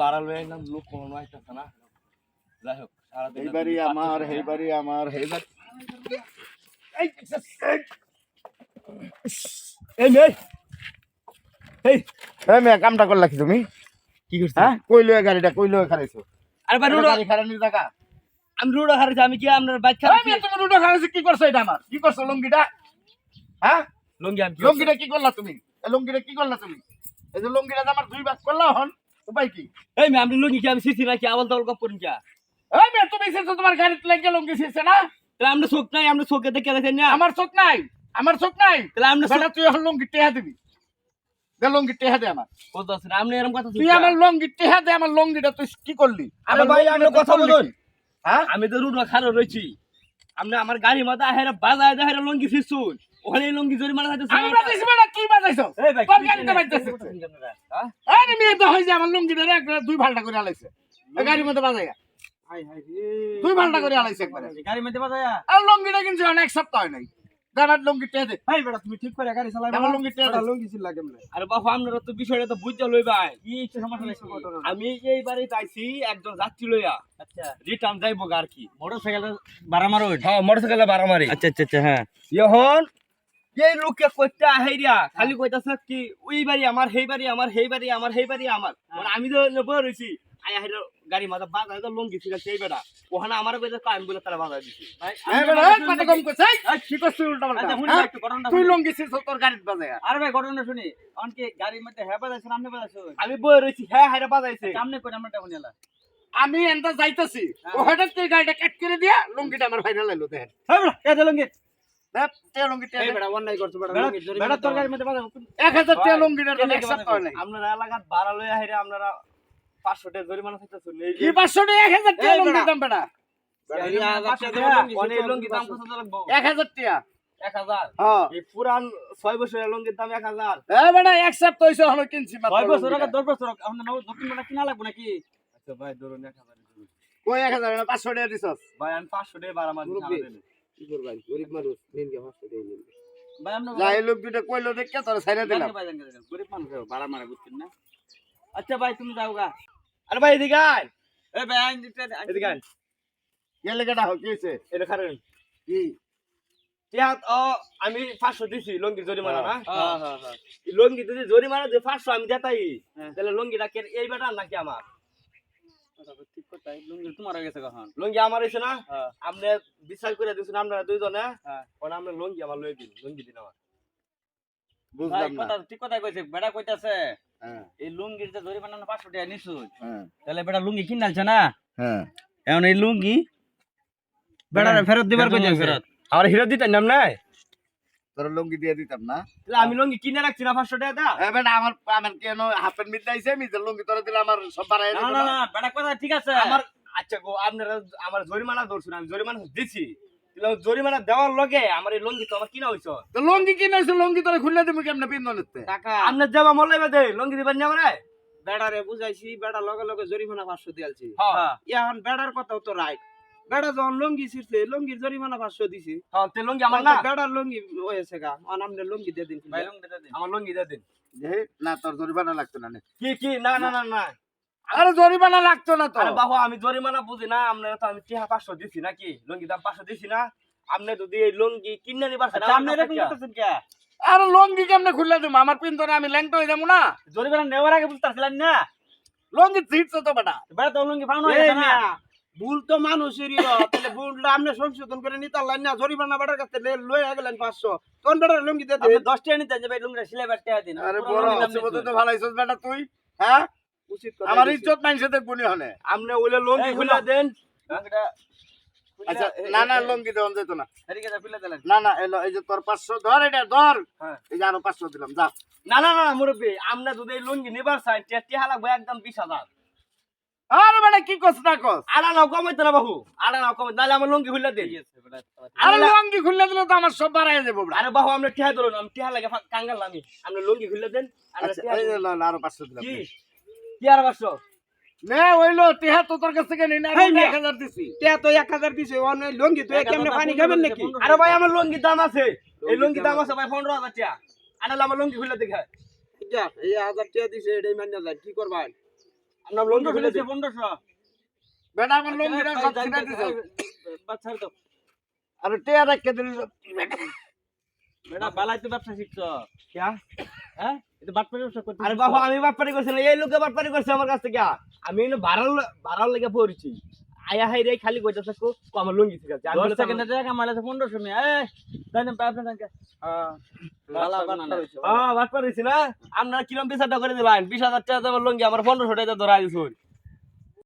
বাড়া লয়ে আইলাম লোক কোনো আইতাছে না যাই হোক সারাদিন এইবারই আমার এই মেয়ে এই এই মেয়ে কামটা করলা কি তুমি কি করছ হ্যাঁ কই লয়ে গাড়িটা কই লয়ে খারাইছো আরে ভাই রুডো গাড়ি খারানির জায়গা আমি রুডো হারিছি আমি কি আপনার বাইক এই খারাপ মেয়ে তুমি রুডো খারাইছো কি করছো এটা আমার কি করছো লুঙ্গিটা হ্যাঁ লঙ্গি আমি লুঙ্গিটা কি করলা তুমি এই লুঙ্গিটা কি করলা তুমি এই যে লুঙ্গিটা আমার দুই ভাগ করলা হন উপায় কি এই মে আমি লঙ্গি কি আমি সিসি নাকি আওয়াল তাওয়াল কপ করিন কি এই মেয়ে তুমি এসেছো তোমার গাড়িতে লাগিয়ে লুঙ্গি ছিড়ছে না তাহলে আমরা চোখ নাই আমরা চোখে দেখে দেখেন না আমার চোখ নাই তাহলে আমরা বেটা তুই এখন লুঙ্গি টেহা দিবি দে লুঙ্গি টেহা দে আমার কত আছে আপনি এরকম কথা তুই আমার লুঙ্গি টেহা দে আমার লুঙ্গিটা তুই কি করলি আরে ভাই আপনি কথা বলুন হ্যাঁ আমি তো রুডো খারাপ রইছি আপনি আমার গাড়ি মাথা হেরা বাজায় দেহেরা লঙ্গি ছিড়ছুন ওখানে লঙ্গি জরিমানা খাইতেছ আমি বাজাইছি বেটা তুই বাজাইছো এই ভাই তোর গাড়িতে বাজাইছিস হ্যাঁ আরে মেয়ে তো হইছে আমার লুঙ্গিটা দুই ভালটা করে আলাইছে এই গাড়ির মধ্যে বাজাইয়া হাই হাই রে দুই ভালটা করে আলাইছে একবারে গাড়ি মধ্যে বাজায়া আর লুঙ্গিটা কিনছি অনেক সপ্তাহ হয় নাই আমার লুঙ্গি টেহা দে ভাই বেটা তুমি ঠিক করে গাড়ি চালাই আমার লুঙ্গি টেহা দে লঙ্গি ছিল লাগে মনে আরে বাবা আপনারা তো বিষয়টা তো বুঝতে লইবাই কি একটা সমস্যা নাই আমি এইবারে চাইছি একজন যাত্রী লইয়া আচ্ছা রিটার্ন যাইবো আর কি মোটরসাইকেল ভাড়া মারো হ্যাঁ মোটরসাইকেল ভাড়া মারি আচ্ছা আচ্ছা আচ্ছা হ্যাঁ এখন এই লোকে কইতে আহেরিয়া খালি কইতাছে কি ওই বাড়ি আমার হেই বাড়ি আমার হেই বাড়ি আমার হেই বাড়ি আমার মানে আমি তো নেবো রইছি আই আহের গাড়ি মাথা বাজায় তো লঙ্গি ছিল সেই বেটা ওখানে আমার কইতে কাম বলে তারা বাজায় দিছি ভাই এই বেটা এই কথা কম কইছ এই কি করছিস উল্টা পাল্টা আচ্ছা শুনি হ্যাঁ? একটু ঘটনাটা তুই লুঙ্গি ছিড়ছ তোর গাড়িতে বাজাইয়া আরে ভাই ঘটনা শুনি অনকে গাড়ির মধ্যে হ্যাঁ বাজাইছেন আপনি বাজাইছেন আমি বই রইছি হ্যাঁ হাইরা বাজাইছে সামনে কই আমরা টাকা নিলা আমি এন্টা যাইতাছি ও হঠাৎ করে গাড়িটা কাট করে দিয়া লুঙ্গিটা আমার ফাইনাল লাইলো দেখেন হ্যাঁ বেটা এ দেলঙ্গে দেখ তে লুঙ্গি তে এই বেটা অন্যায় করছ বেটা বেটা তোর গাড়ির মধ্যে বাজাবো 1000 টাকা লুঙ্গিটা এক সপ্তাহ নাই আপনারা এলাকাত ভাড়া লইয়া হাইরা আপনারা 500 টাকা জরিমানা চাইতেছেন এই কি 500 টাকা 1000 টাকা এই লুঙ্গি বেটা। দাম বেটা অনেক লঙ্গি দাম কত লাগবো 1000 টাকা 1000 হ্যাঁ এই পুরান 6 বছরের লঙ্গির দাম 1000 এ বেটা এক সপ্তাহ হইছে হলো কিনছি মাত্র 6 বছর লুঙ্গিটা। 10 বছর আমরা নতুন বেটা কিনা লাগবে নাকি আচ্ছা ভাই ধরুন 1000 কই 1000 না 500 টাকা দিছস ভাই আমি 500 টাকা ভাড়া মারি সারাদিনে কি করবাই গরিব মানুষ নিন গে 500 টাকা নিন ভাই আমরা যাই লোক দুটো কইলো দেখে তোর ছাইরা দিলাম ভাই গরিব মানুষ ভাড়া মারা বুঝছেন না আচ্ছা ভাই তুমি যাও গা আরে ভাই এদিকে আয় এ ভাই আইন এদিকে আয় গেলে কেডা হোক কি হইছে এটা খারেন কি টিহাত আমি 500 দিছি লঙ্গির জরিমানা না হ্যাঁ হ্যাঁ হ্যাঁ এই লঙ্গি যদি জরিমানা যে 500 আমি দেতাই হ্যাঁ। তাহলে লঙ্গিটা কে এই বেটা নাকি আমার ঠিক কথা লুঙ্গি তোমার হয়ে গেছে কখন লঙ্গি আমার হইছে না হ্যাঁ আপনি বিচার করে দিছেন আপনারা দুইজনে হ্যাঁ ওনা আমরা লঙ্গি আমার লই দিন লঙ্গি দিন আমার ভাই বুঝলাম না কথা ঠিক কথা কইছে বেটা কইতাছে হ্যাঁ এই লুঙ্গির যে জরিমানা 500 টাকা নিছুই হ্যাঁ তাহলে বেটা লুঙ্গি কিনালছে না হ্যাঁ এখন এই লুঙ্গি বেটারে ফেরত দিবার কই ফেরত আমার হিরো দিতেন নাম নাই তোর লুঙ্গি দিয়ে দিতাম না তাহলে আমি লঙ্গি কিনে রাখছি না 500 টাকা দা এ বেটা আমার আমার কেন হাফের মিট আইছে মিজের লুঙ্গি তোরে দিলে আমার সব বাড়াই না দিত না না না বেটা কথা ঠিক আছে আমার আচ্ছা গো আপনারা আমার জরিমানা ধরছেন আমি জরিমানা দিছি তাহলে জরিমানা দেওয়ার লগে আমার এই লঙ্গি তো আমার কিনা হইছে তো লুঙ্গি কিনে হইছে লুঙ্গি তোরে খুললে দিমু কেমনে পিন্দনতে টাকা আপনার যাবা মল্লাইবা দে লঙ্গি দিবেন না আমারে বেড়ারে বুঝাইছি বেড়া লগে লগে জরিমানা 500 দিয়ালছি হ্যাঁ এখন বেড়ার কথাও তো রাইট বেড়া যখন লুঙ্গি ছিড়ছে লুঙ্গির জরিমানা 500 দিছি হ্যাঁ তে লঙ্গি আমার না বেড়ার লুঙ্গি হয়েছে গা আমনে লুঙ্গি দিয়ে দিন ভাই লুঙ্গি দিয়ে দিন আমার লঙ্গি দিয়ে দিন যে না তোর জরিমানা লাগতো না নে কি কি না না না না আরে জরিমানা লাগতো না তো আরে বাবা আমি জরিমানা বুঝি না আপনারা তো আমি টিহা 500 দিছি নাকি লঙ্গি দাম 500 দিছি না আপনি যদি এই লঙ্গি কিনে নিবার আপনি এরকম করতেছেন কে আরে লুঙ্গি কেমনে খুললে দিমু আমার পিন্দরে আমি ল্যাংটো হই যামু না জরিমানা নেওয়ার আগে বুঝতাছিলেন না লুঙ্গি ছিটছে তো বেটা বেড়া তো লুঙ্গি পাউনো এই হয়েছে না মিয়া, ভুল তো মানুষেরই তাহলে ভুলটা আপনি সংশোধন করে নিতে পারলেন না জরিমানা বেটার কাছে লয়ে গেলেন 500 তখন বেটার লুঙ্গি দিয়ে আপনি দেন 10 টাকা নিতেন যে ভাই লুঙ্গিটা সিলাই বাটতে দিন আরে পুরো বড় লুঙ্গি দাম হচ্ছে নিচ্ছেন। তো ভালাইছস বেটা তুই হ্যাঁ উচিত কথা আমার বলেছি। ইজ্জত মাইনছে দেখবনি হনে আপনি ওইলে লঙ্গি এই, খুলে দেন লুঙ্গিটা আচ্ছা না না লুঙ্গি দেওয়া যেত না এদিকে যা ফেলে দিলেন না না এলো এই যে তোর 500 ধর এটা ধর হ্যাঁ। এই যে আরো 500 দিলাম যা না না না মুরব্বি আপনি যদি এই লঙ্গি নিবার চাই টিহা লাগবে একদম 20000 আরে বেটা কি কস না কস আড়া নাও কমাইতে না বাবু আড়া নাও কমাই নাহলে আমার লঙ্গি খুলে দেন আরে লুঙ্গি খুললে দিলে তো আমার সব বাড়াই যাবো বেটা আরে বাবু আমরা টিহা ধরুন আমি টিহা লাগে কাঙ্গাল আমি আপনি লঙ্গি খুলে দেন আর আচ্ছা এই যে না আরো 500 দিলাম কি কি আর 500 নে ওইলো টিহা তো তোর কাছ থেকে নেই না এই নে। 1000 দিছি তে তো 1000 দিছে অনে লুঙ্গি তো কেমনে পানি খাবেন নাকি আরে ভাই আমার লঙ্গির দাম আছে এই লঙ্গির দাম আছে ভাই 15000 টাকা আনালে আমার লঙ্গি খুলে দেখে যা এই 1000 টাকা দিছে এটাই মান্য যায় কি করবেন আপনার লঙ্গি খুলে দে 1500 বেটা আমার লঙ্গিটা সব ছিঁড়ে দিছে বাচ্চা তো আর টেয়া রাখকে দিলি বেটা বালাই তো ব্যবসা শিখছ কিয়া হ্যাঁ এটা বাটপারি ব্যবসা করতে আরে বাবা আমি বাটপারি করছি না এই লোকে বাটপারি করছে আমার কাছ থেকে আমি এনে ভাড়ার লেগে পড়ছি আয়া হাই রে খালি কইতাছে কো আমার লুঙ্গি ঠিক আছে 10 সেকেন্ডে টাকা কামাইলে 1500 মিয়া এই দেন পাইপ না হ্যাঁ বালা বাটপারি হইছে হ্যাঁ বাটপারি হইছে না আপনারা কিরম বিচারটা করে দিবেন 20000 টাকা দেব লুঙ্গি আমার 1500 টাকা ধরা দিছুন